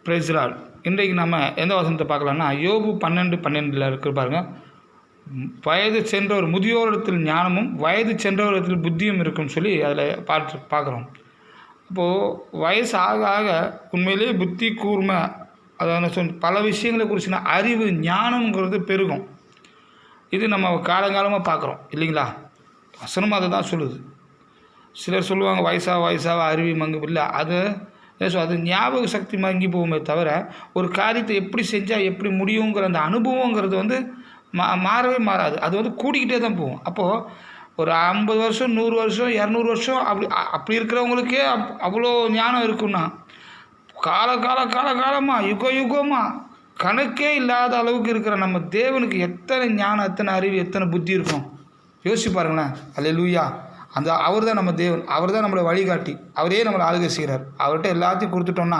Praise the Lord. இன்றைக்கு நம்ம எந்த வசனத்தை பார்க்கலாம்னா, யோபு 12:12 இருக்கு பாருங்க. வயது சென்றவர் முதியோரிடத்தில் ஞானமும் வயது சென்றவரிடத்தில் புத்தியும் இருக்குன்னு சொல்லி அதில் பார்க்குறோம். அப்போது வயசு ஆக ஆக உண்மையிலேயே புத்தி கூர்மை, அதாவது பல விஷயங்களை குறிச்சின அறிவு ஞானங்கிறது பெருகும். இது நம்ம காலங்காலமாக பார்க்குறோம் இல்லைங்களா? வசனமும் அதை தான் சொல்லுது. சிலர் சொல்லுவாங்க வயசாக அறிவு மங்கு இல்லை. அது ஞாபக சக்தி மங்கி போகுமே தவிர, ஒரு காரியத்தை எப்படி செஞ்சால் எப்படி முடியுங்கிற அந்த அனுபவங்கிறது மாறவே மாறாது. அது கூடிக்கிட்டே தான் போகும். அப்போது ஒரு 50 வருஷம் 100 வருஷம் 200 வருஷம் அப்படி இருக்கிறவங்களுக்கே அவ்வளோ ஞானம் இருக்குன்னா, காலமாக யுகமாக கணக்கே இல்லாத அளவுக்கு இருக்கிற நம்ம தேவனுக்கு எத்தனை ஞானம், எத்தனை அறிவு, எத்தனை புத்தி இருக்கும் யோசிச்சு பாருங்களேன். அல்லேலூயா. அவர் தான் நம்ம தேவன். அவர் தான் நம்மளை வழிகாட்டி. அவரே நம்மளை ஆளுகை செய்கிறார். அவர்கிட்ட எல்லாத்தையும் கொடுத்துட்டோம்னா